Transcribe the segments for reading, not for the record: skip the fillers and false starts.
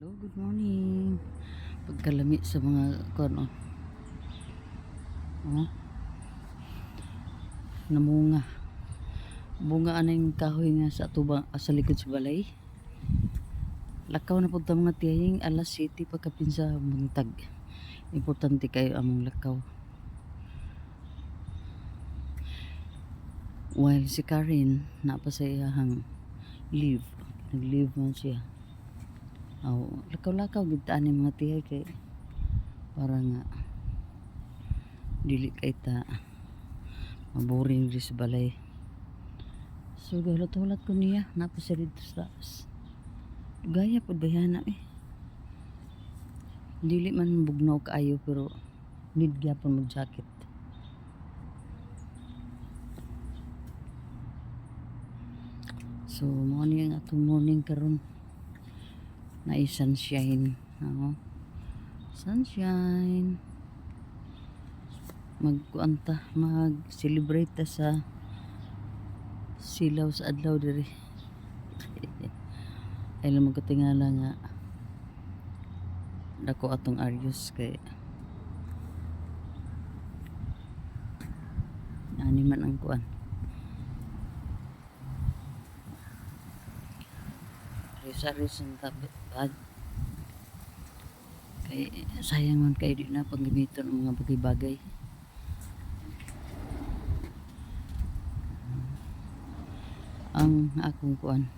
Hello, good morning. Pagkalami sa mga kono. Oh, namunga. Bunga anang kahoy nga sa tubang sa likod sa balay. Lakaw na pud ta mga tiyahing alas 7 pagkapinsa buntag. Importante kayo among lakaw. While si Karen napa sa iyahang leave. Nag-leave man siya. Oh, lakaw-lakaw gid ta ani mga tihay kay para nga dili kay ta maboring di sa balay. So gahulat-hulat ko niya napa sa dito sa taas. Gaya pud bayana dili man bugnaw kaayo pero need gyapon mag jacket. So mo ni ang atong morning karon na sunshine. Sunshine. Magkuanta, mag-celebrate ta sa silaw sa adlaw diri. Ay lang magkatingala nga dako atong Arius kay ani man ang kuan. Arius ang tabi. Kay sayang man kay di na paggamiton ang mga bagay-bagay. Ang akong kuan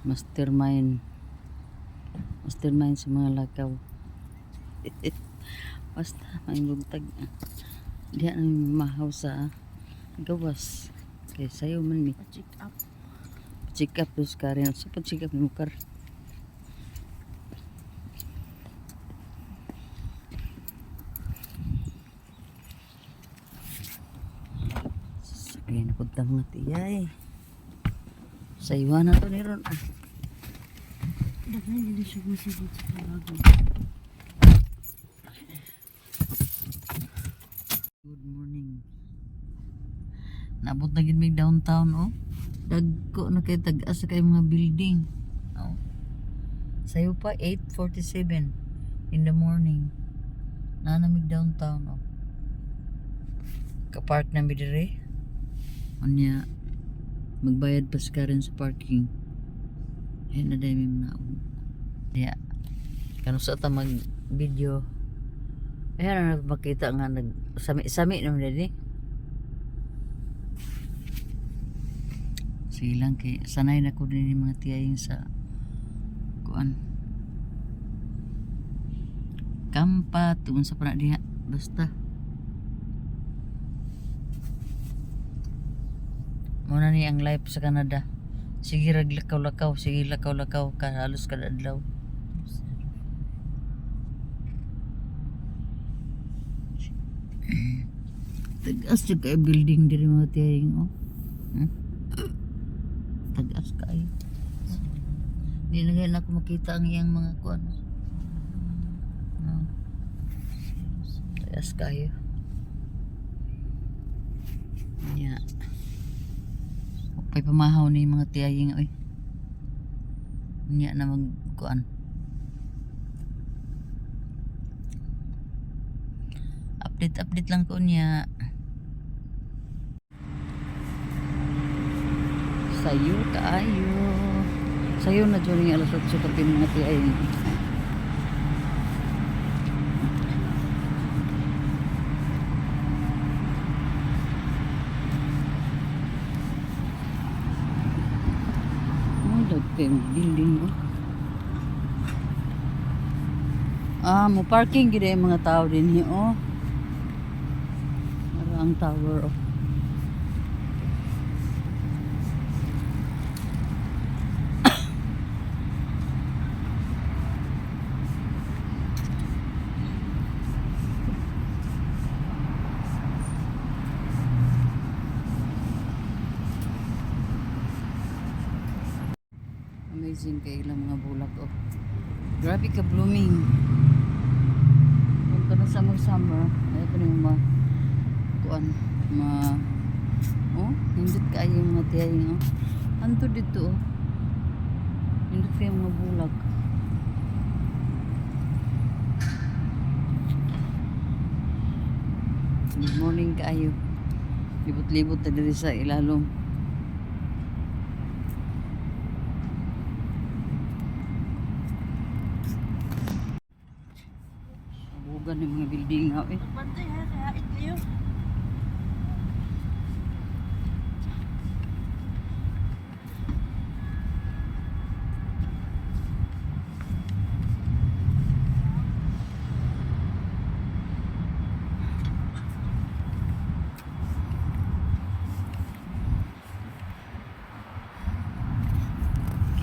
mastermind sa mga lakaw. Basta may bugtag diha nang mahaw sa gawas kay sayo man mi check up dos Karen so pag check up ni mukar sakay na pagtang mga tiyay sa iwan na to ni ron daghan hindi siya masigit sa bago. Good morning. Nabot na gid mig downtown dagko na kay tag-as kay mga building. Sayo pa 8:47 in the morning. Nanamig downtown Ka-park na mi dire. Unya magbayad pa sa rin sa parking. Ayun na dahil may naon. Kaya kano sa ta mag video. Ayan na makita nga sami naman din sige lang kay sanay na ko din yung mga tiyaying sa kuan kampa tuon sa pana diha basta muna ni ang life sa Canada. Sige raglakaw-lakaw, sige lakaw-lakaw ka halos kada adlaw. Tagas jud kay building diri mga tiyaying tagas kay. Di na gayud ako makita ang iyang mga kuan. Tagas kayo. Nya. Pay pamahaw ni mga tiyaying Nya na magkuan. Update lang ko niya. Sayo kaayo. Sayo na dyan yung alas 8 kapin mga tiyaying. Dagting building mo parking gid ay mga tao din hiyo ang tower amazing kay ilang mga bulak grabe ka blooming kung na summer ay pa rin kuan hindot kaayo mga tiyaying anto dito hindot kayo mga bulak Good morning kaayo. Libot-libot na diri sa ilalom. Bugan yung mga building nga eh. Bantay ha, kaya itliyo.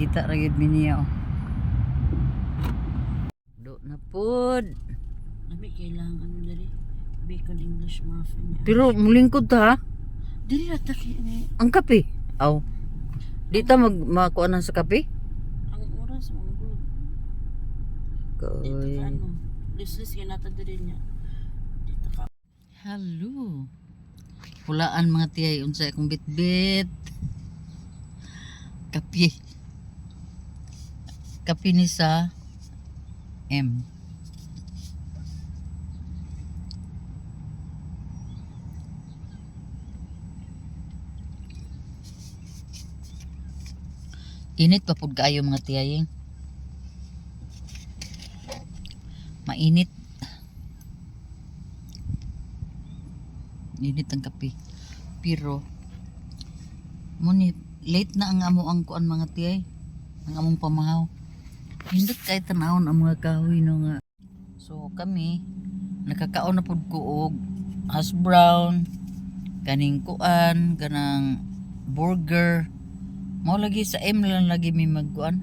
Kita ra gid mi niya oh. Do na pod. Nabi kailangan ano dali. Bacon English muffin. Pero mulingkod ta ha. Dili rata ni Ang kape. Aw. Di ta makuanan sa kape? ang oras mga bro. Dito Koy. ka ano. Lislis kaya nata dali niya. Dito ka. Hello. Pulaan mga tiyay unsay akong bitbit. Kape. Kape ni sa M. Init pa pud kaayo mga tiyay. Mainit. Init ang kape. Pero muni late na ang amo ang kuan mga tiyay. Ang among pamahaw. Hindot kay tanawon ang mga kahoy no nga. So kami nakakaon na pud ko og hash brown, kaning kuan, kanang burger. Mao lagi sa M lang lagi mi magkuan.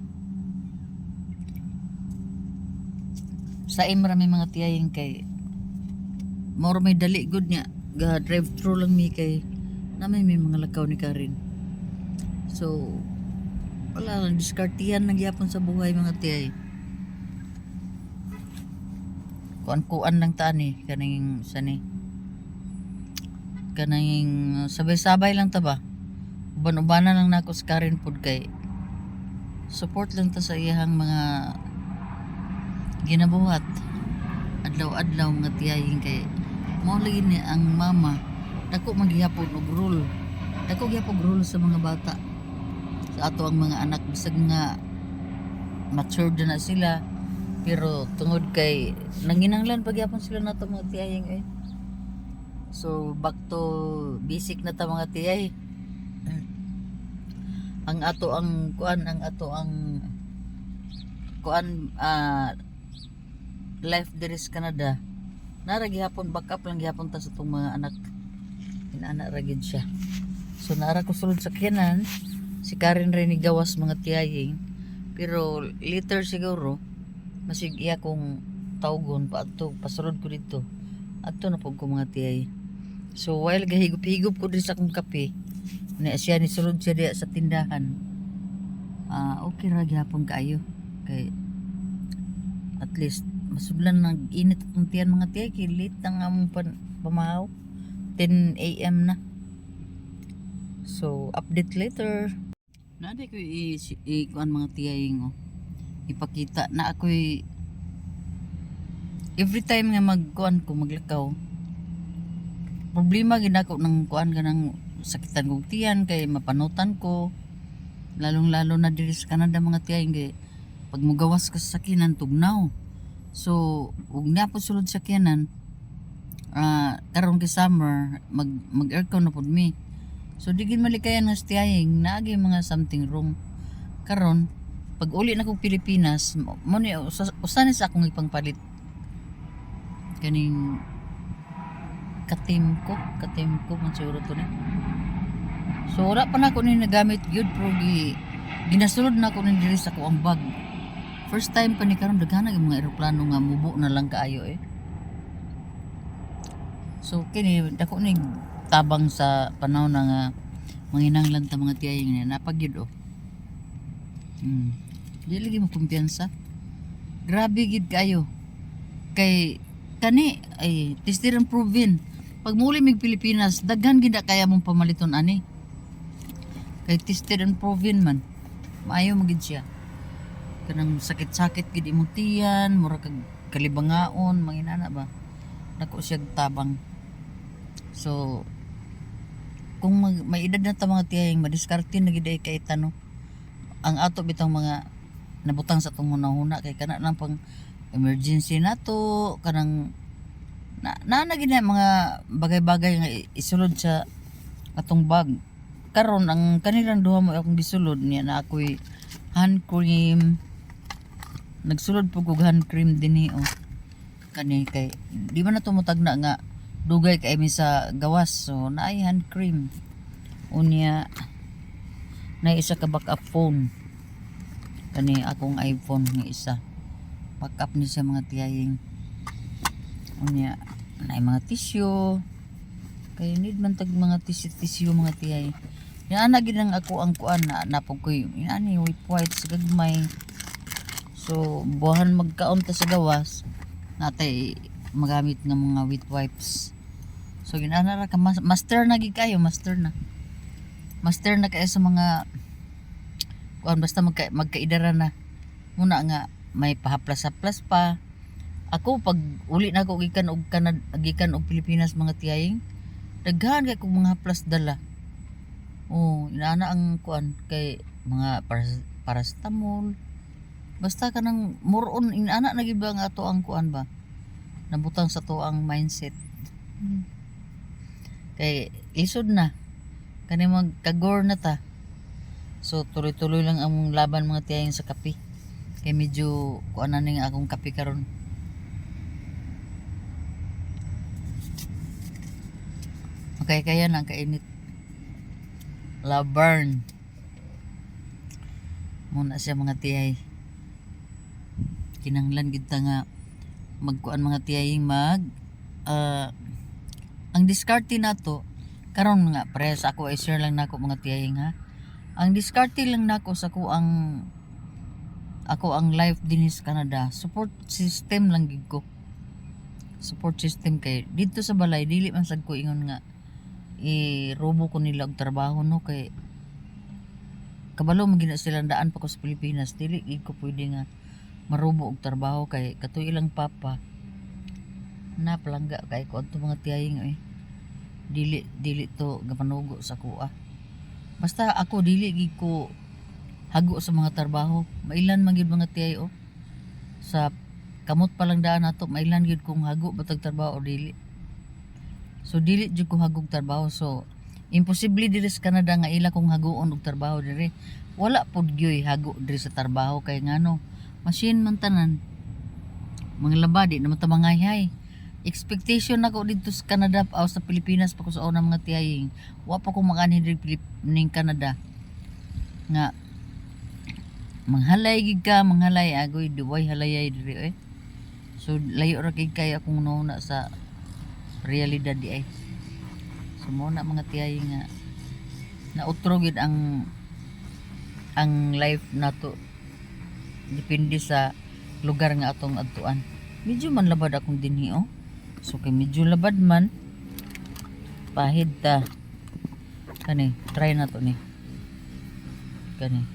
Sa M ra mi mga tiyayeng kay mao may dali good nya. Ga drive thru lang mi kay namay may mga lakaw ni Karin. So wala lang diskartihan ng yapon sa buhay mga tiyay. Kuan-kuan lang tani kaning sani. Kaning sabay-sabay lang ta ba? Uban-ubanan lang nako sa Karin pud kay support lang ta sa iyang mga ginabuhat. Adlaw-adlaw mga tiyay kay mao lagi ni ang mama dako magyapon og rule. Dako gyapon rule sa mga bata. Sa ato ang mga anak bisag nga matured na sila pero tungod kay nanginanglan pagyapon sila nato mga tiyay eh. So back to basic na ta mga tiyay. Ang ato ang kuan life there is Canada. Nara gihapon backup lang gihapon ta sa tong mga anak. Inana ra gid siya. So nara ko sulod sa kinan si Karen rin ni gawas mga tiyaying pero later siguro masig iya kong tawgon pa adto pasulod ko dito adto na pud ko mga tiyay. So while gahigop-higop ko din sa akong kape na siya ni sulod siya diya sa tindahan. Okay ra gyapon kaayo kay at least masudlan nag init ang tiyan mga tiyay kay late ang among pamahaw 10 AM na. So update later. Nade ko kuan mga tiyaying ipakita na ako'y every time nga magkuan ko maglakaw problema gid ako ng kuan ganang sakitan kog tiyan kay mapanutan ko lalong-lalo na diri sa Canada mga tiyaying kay pag mugawas ka sa sakinan tugnaw. So ug na po sulod sa sakinan karon kay summer mag aircon na pud mi. So digin malikayan nga tiyaying naagi mga something wrong. Karon pag uli na kong Pilipinas mo ni usan sa akong ipangpalit kaning katim ko man siguro to ni. So wala pa na ako ni nagamit gyud pero ginasulod na ako ni diri sa akong bag. First time pa ni karon daghan ang mga eroplano nga mubo na lang kaayo eh. So kini dako ni tabang sa panahon na nga manginanglan ta mga tiyaying na napagyud oh. Di lagi mo kumpiyansa. Grabe gid kayo. Kay kani ay tested and proven. Pag muli mig Pilipinas, daghan gid kaya mong pamaliton ani. Kay tested and proven man. Maayo magid siya. Kanang sakit-sakit gid imong tiyan, mura kag kalibangaon, manginana ba. Dako siya tabang. So kung may edad na ta mga tiyahing madiskarte na gid ay kay tanong ang ato bitang mga nabutang sa tong hunahuna kay kana lang pang emergency nato kanang na gid na mga bagay-bagay nga isulod sa atong bag. Karon ang kanilang duha mo akong gisulod niya na ako'y hand cream. Nagsulod po kog hand cream dinhi oh. Kani kay di man na tumutag na nga dugay kay mi sa gawas so naay hand cream. Unya na isa ka backup phone. Kani akong iPhone nga isa. Backup ni sa mga tiyahing. Unya naay mga tissue. Kay need man tag mga tissue mga tiyay. Inaana gid ang ako ang kuan na napog ko ani white sa gagmay. So buhan magkaon ta sa gawas natay magamit ng mga wet wipes. So ginana ra ka master na gid kayo, master na. Master na kayo sa mga kuan basta magkaidara na. Muna nga may pahaplas-haplas pa. Ako pag uli na ako gikan og gikan og Pilipinas mga tiyaying daghan kay kog mga haplas dala. Oh, inaana ang kuan kay mga paracetamol. Basta kanang muron inaana na gid ba nga ato ang kuan ba? Nabutang sa to ang mindset. Kay lisod na. Kani magkagor na ta. So tuloy-tuloy lang ang laban mga tiyaying sa kape. Kay medyo kuan na ning akong kape karon. Okay, kaya nang kainit. Laburn. Muna siya mga tiyay. Kinanglan gid ta nga magkuan mga tiyaying ang diskarte nato karon nga pares ako ay share lang nako mga tiyaying ha. Ang diskarte lang nako sa ako ang life din sa Canada. Support system lang gid ko. Support system kay dito sa balay dili man sad ko ingon nga robo ko nila og trabaho no kay kabalo magina sila daan pa ko sa Pilipinas dili gid ko pwede nga marubo og trabaho kay katuy ilang papa na palangga kay ko adto mga tiyaying dili to gapanugo sa kuha. Basta ako dili gid ko hago sa mga trabaho. Mailan man gid mga tiyay sa kamot pa lang daan nato mailan gid kong hago batag trabaho o dili. So dili jud ko hagog trabaho so imposible diri sa Canada nga ila kong hagoon og trabaho diri. Wala pud gyoy hago diri sa trabaho kay ngano machine man tanan. Mga labadi na matamangayhay. Expectation nako dito sa Canada o sa Pilipinas pa ko sa una mga tiyaying. Wa pa ko makanhi diri ning Canada. Nga manghalay gid ka, manghalay agoy duway halayay diri So layo ra kay kay akong nauna sa realidad di ay. So mo na mga tiyay nga nautro gid ang life nato depende sa lugar nga atong adtuan. Medyo man labad akong dinhi So kay medyo labad man pahid ta. Kani try na to ni. Kani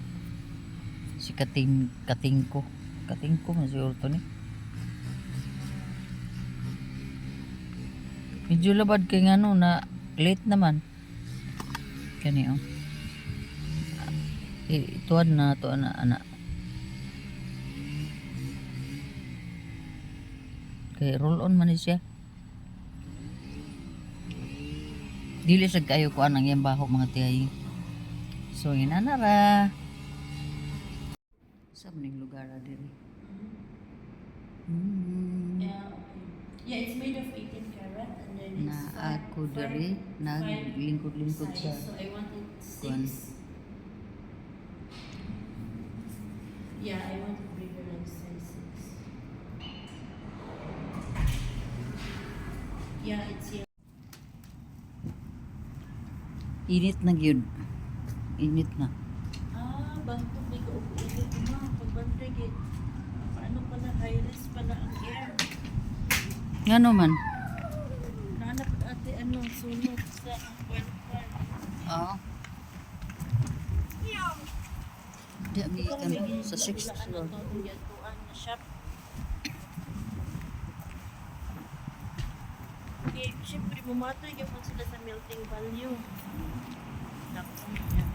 si kating ko man siguro to ni. Medyo labad kay ngano na late naman. Kani ituad na to ana. Kay roll on man ni siya. Dili sad kayo ko anang iyang baho mga tiyay. So inanara. Sa maning lugar diri. Yeah, it's made of 18 karat and then it's Na ako diri naglingkod-lingkod sa size. So I wanted kuan. 6. Yeah, I wanted bigger like size 6. Yeah, it's here. Init na gyud. Init na. Bangko big o ulit mo. Pagbantay gid. Paano pala high risk pala ang air. Ngano man? Naanap ate sunod sa welfare. Oo. Di ami sa 6th floor. Okay, syempre, bumatay yung sila sa melting value. Naku niya.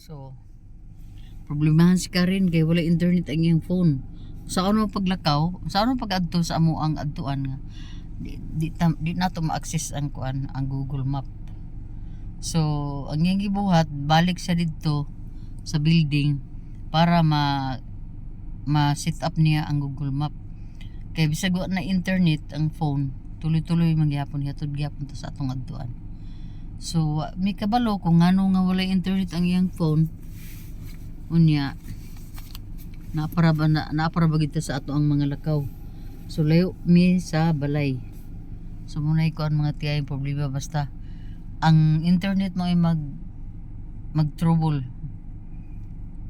So, problemahan si Karen kay wala internet ang iyang phone. Sa ano paglakaw, sa ano pag-adto sa amo ang adtuan nga di na to ma-access ang kuan ang Google Map. So, ang iyang gibuhat balik siya didto sa building para ma-set up niya ang Google Map. Kay bisag wa na internet ang phone, tuloy-tuloy mangyapon hatod gyapon ta sa atong adtuan. So, may kabalo kung ngano nga wala internet ang iyang phone. Unya naapara ba kita sa ato ang mga lakaw. So layo mi sa balay. So munay ko ang mga tiyay problema basta ang internet mo ay mag trouble.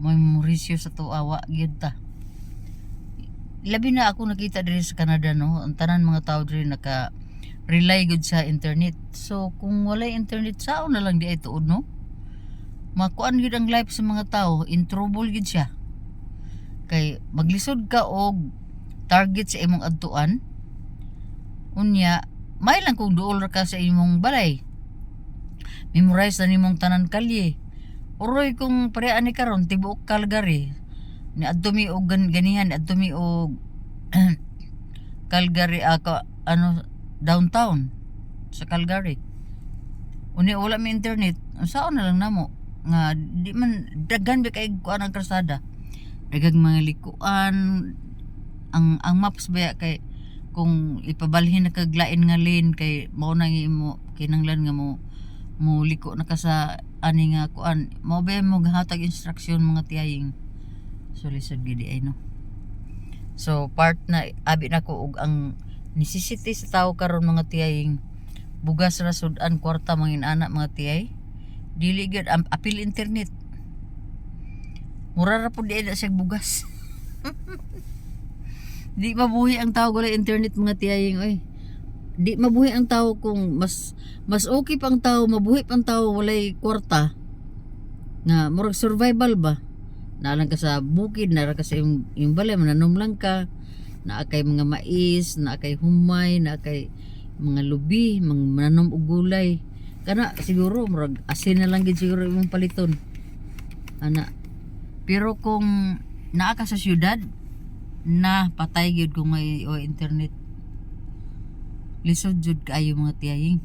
Mo morisyo sa tuawa gyud ta. Labi na ako nakita diri sa Canada no, ang tanan mga tao diri naka rely gud sa internet. So kung wala internet sao na lang di ay tuod no? Makuan gid ang life sa mga tao, in trouble gid siya. Kay maglisod ka og target sa imong adtuan. Unya, may lang kung duol ra ka sa imong balay. Memorize na nimong tanan kalye. Uroy kung parean ni karon tibuok Calgary. Ni adto mi og ganihan, adto mi og Calgary downtown sa Calgary. Unya wala mi internet, saan na lang namo nga di man daghan ba kay kuan ang kalsada. Daghang mga likuan ang maps ba kay kung ipabalhin na kaglain nga lane kay mao nang imo kinanglan nga mo liko na ka sa ani nga kuan mao ba mo gahatag instruction mga tiyaying so lisod gid ay no. So part na abi na ko og ang necessity sa tao karon mga tiyaying bugas ra sudan kwarta mangin anak mga tiyay dili gid apil internet. Mura ra pud di na siya bugas. Di mabuhi ang tao wala internet mga tiyaying oy. Di mabuhi ang tao kung mas okay pang tao, mabuhi pang tao walay kwarta. Na murag survival ba? Naalang ka sa bukid, nara ka sa yung balay, mananom lang ka. Naa kay mga mais, naa kay humay, naa kay mga lubi, mananom og gulay. Kana siguro murag asin na lang gid siguro imong paliton. Ana. Pero kung naa ka sa syudad, na patay gyud kung may internet. Lisod jud kaayo mga tiyaying.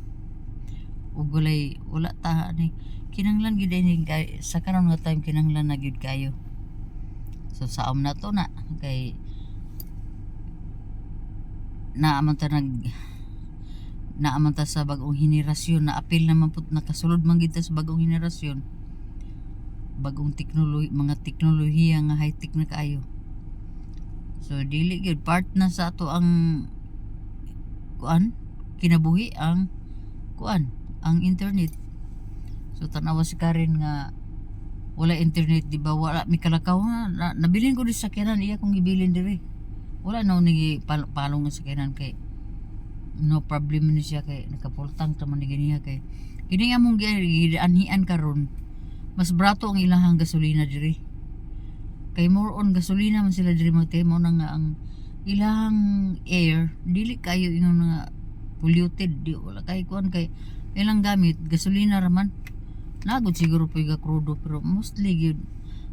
Ug walay wala ta ni kinanglan gid ni sa karon nga time kinanglan na gyud kayo. So saom na to na kay naaman ta sa bagong henerasyon na apil naman pud nakasulod man gid ta sa bagong henerasyon. Bagong mga teknolohiya nga high tech na kaayo. So dili gyud part na sa ato ang kuan kinabuhi ang kuan ang internet. So tanawa si Karen nga wala internet di ba wala mi kalakaw nga nabilin ko di sakyanan iya kung gibilin diri. Wala na ni palong nga sakyanan kay no problem ni siya kay nakapultang ta man ni ganiya kay kini nga mong gianhian karon mas brato ang ilahang gasolina diri. Kay more on gasolina man sila diri mga temo na nga ang ilahang air dili kayo ingon nga polluted di wala kay kuan kay ilang gamit gasolina raman nagud siguro pay ga krudo pero mostly gyud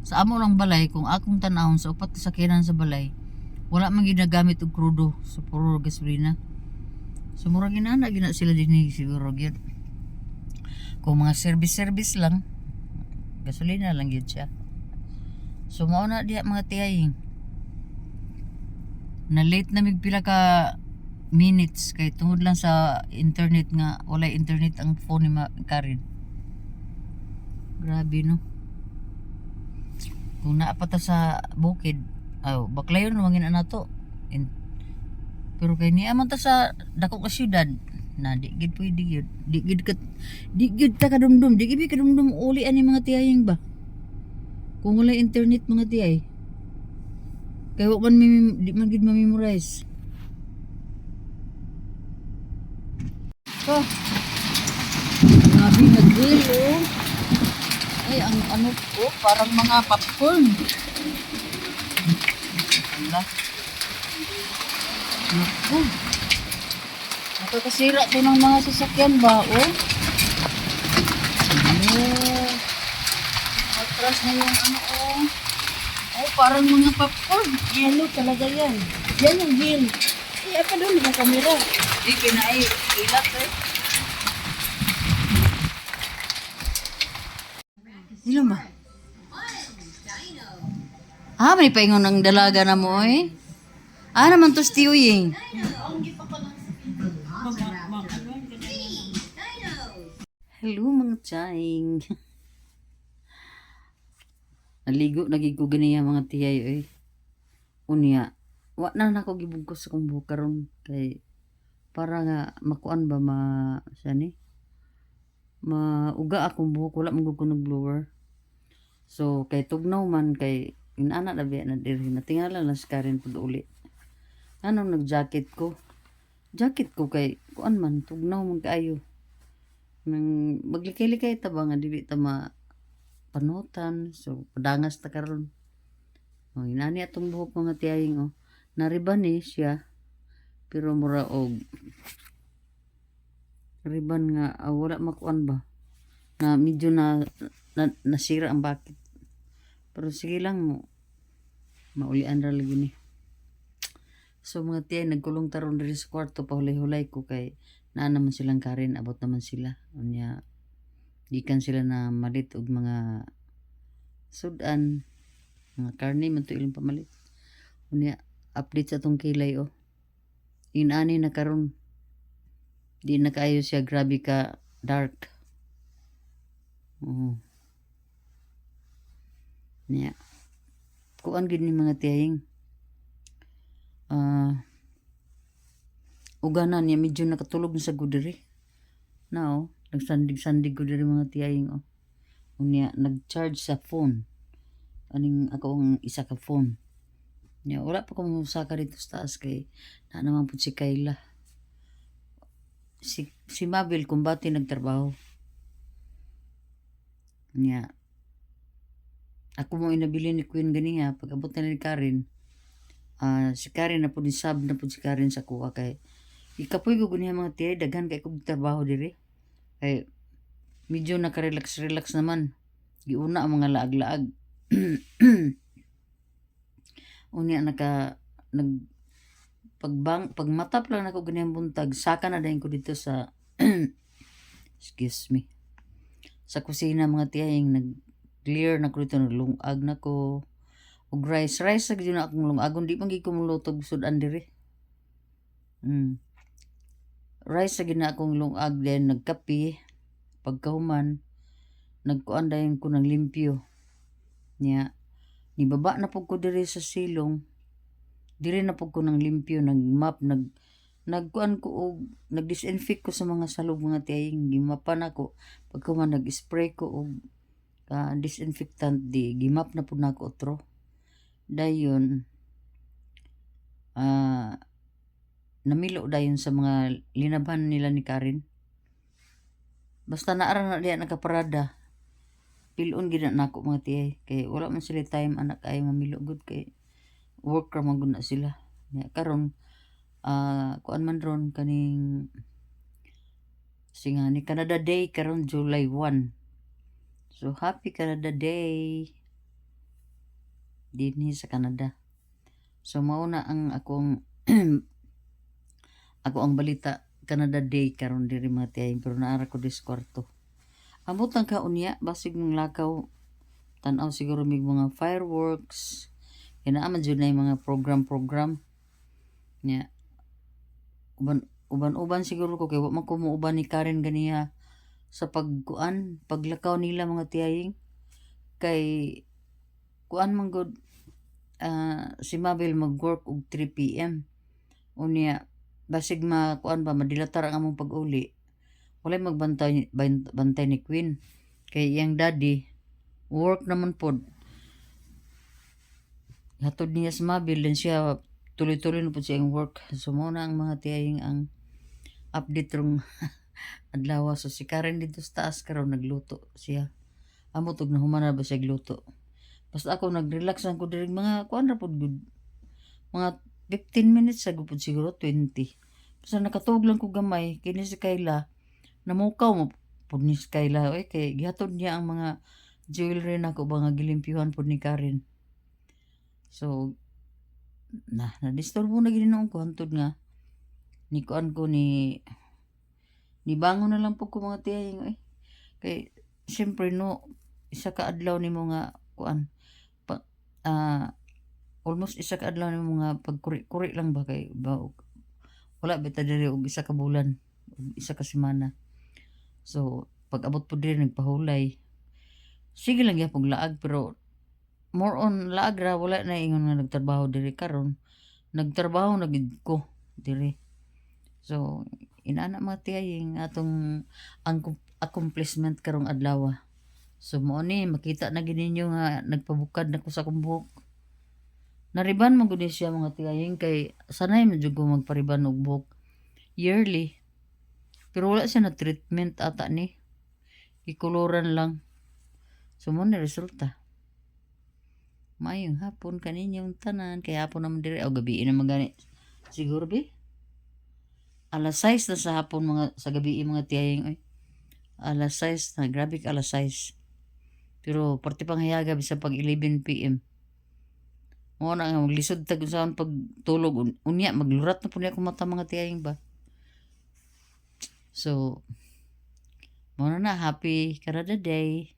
sa amo lang balay kung akong tan-awon sa upat ka sakyanan sa balay wala man ginagamit og krudo so puro gasolina. So murag ginana gina sila dinhi siguro gyud. Kung mga service lang gasolina lang gyud siya. So mao na diha mga tiyaying. Na late na mig pila ka minutes kay tungod lang sa internet nga wala internet ang phone ni Karen. Grabe no. Kung naa pa ta sa bukid, baklayon mangin ana to. Pero kay niya man ta sa dako ka syudad na di gid pwede gyud. Di gid ta kadumdum, di gid kadumdum uli ani mga tiyaying ba. Kung wala internet mga tiyay, Kaya wa man di man gid ma-memorize. Oh, grabe na grill oh. Ay, ang ano po, parang mga popcorn. Wala. Naku. Nakakasira to ng mga sasakyan ba, oh? Ano? Matras na yung ano, oh. Oh, parang mga popcorn. Yellow talaga yan. Yan yung hill. Eh, apa doon yung kamera? Di, pinay. Ilat eh. Ilan ba? Ah, may paingon ng dalaga na mo eh. Ah, naman to stewing. Hello mga chaying. Naligo, nagigo ganiya mga tiyay eh. Unya, wa na nako gibugkos sa kong buhok karon kay para nga makuan ba siya ni mauga akong buhok wala man ko nag-blower. So kay tugnaw man kay inana na biya na diri natingala lang sa Karen pud uli. Anong nag-jacket ko? Jacket ko kay kuan man tugnaw man kaayo. Nang maglikay-likay ta ba nga dili ta panutan so padangas ta karon. Oh, inani atong buhok mga tiyahing oh. Nariban ni siya pero mura og riban nga wala makuan ba na medyo nasira ang bakit pero sige lang mo maulian ra lagi ni so mga tiyay nagkulong taron diri sa kwarto pahulay-hulay ko kay naa naman silang Karen abot naman sila unya gikan sila na malit og mga sudan mga karne man to ilang pamalit unya update sa atong kilay oh inani na karon di na kaayo siya grabe ka dark. Niya. Kuan gid ni mga tiyahing. Uganan niya medyo nakatulog na sa gudiri. Now, nagsandig-sandig ko diri mga tiyahing oh. Unya nag-charge sa phone. Aning ako ang isa ka phone. Niya wala pa ko musaka dito sa taas kay na naman pud si Kayla. Si Mabel kumbati nagtrabaho. Niya. Ako mo inabili ni Queen ganiya pag abot na ni Karen. Si Karen na po ni sub na po si Karen sa kuha kay ikapoy ko ganiya mga tiyay daghan kay kog trabaho diri. Kay medyo naka-relax naman. Giuna ang mga laag-laag. Unya pagmatap lang ako ganyan buntag saka na dayon ko dito sa excuse me sa kusina mga tiyahing nag clear na ko dito naglungag na ko og rice sa gyud na akong lungagon di man gid ko mulutog sudan diri rice sa gyud na akong lungag then nagkape pagkahuman nagkuan dayon ko ng limpyo nya nibaba na pud ko diri sa silong diri na pud ko ng limpyo nagmap nagkuan ko og nagdisinfect ko sa mga salog mga tiyahing gimapan ako pagkahuman nag-spray ko og disinfectant di gimap na pud nako otro dayon namilo dayon sa mga linaban nila ni Karen basta naara na diya nakaparada pilon gid na nako mga tiyay kay wala man sila time anak ay mamilo gud kay worker man gud na sila karon kuan man ron kaning singani Canada Day karon July 1 so happy Canada Day dinhi sa Canada so mao na ang akong ako ang balita Canada Day karon diri mga tiyay pero naara ko dis kwarto amot ang kaunya basig ng lakaw tan-aw siguro mig mga fireworks kinaaman jud na mga program nya uban siguro ko kay wa man ko muuban ni Karen ganiya sa paglakaw nila mga tiyahing kay kuan man gud si Mabel mag-work og 3 PM unya basig kuan ba madilatar ang among pag-uli walay magbantay bantay ni Queen kay iyang daddy work naman pod hatod niya sa mabil din siya tuloy-tuloy na po siya ang work. So mo na ang mga tiyaying ang update rong adlaw. So si Karen dito sa taas karon nagluto siya. Amo tog na humana ba siya gluto. Basta ako nag-relax lang ko diri mga kuan ra pod good. Mga 15 minutes sa gupod siguro 20. Basta nakatug lang ko gamay kini si Kayla. Namukaw mo pod ni si Kayla oy kay gihatod niya ang mga jewelry nako ba nga gilimpyuhan pod ni Karen. So na-disturbo na gid noon ko hantod nga ni kuan ko ni bangon na lang po ko mga tiyaying eh. Kay siyempre no isa ka adlaw nimo nga kuan pa, almost isa ka adlaw nimo nga pagkuri-kuri lang ba kay ba, wala bita diri og isa ka bulan ug isa ka semana. So pag abot po diri nagpahulay sige lang gyapon laag pero more on laag ra wala na ingon nga nagtrabaho diri karon nagtrabaho na gid ko diri. So inana mga tiyaying atong ang accomplishment karong adlaw. So mo ni makita na gid ninyo nga nagpabukad na ko sa akong buhok. Nariban man gud siya mga tiyaying kay sanay man jud ko magpariban og buhok yearly. Pero wala siya na treatment ata ni. Ikuluran lang. So mo ni resulta. Mayong hapon kaninyong tanan kay hapon naman diri o gabi na magani. Siguro bi? Alas 6 na sa hapon mga sa gabi mga tiyaying oy. Alas 6 na grabe ka alas 6. Pero parte pang hayaga bisa pag 11 PM. Mo na nga maglisod tag usaon pag tulog unya maglurat na pud ako mata mga tiyaying ba. So mo na happy karada day.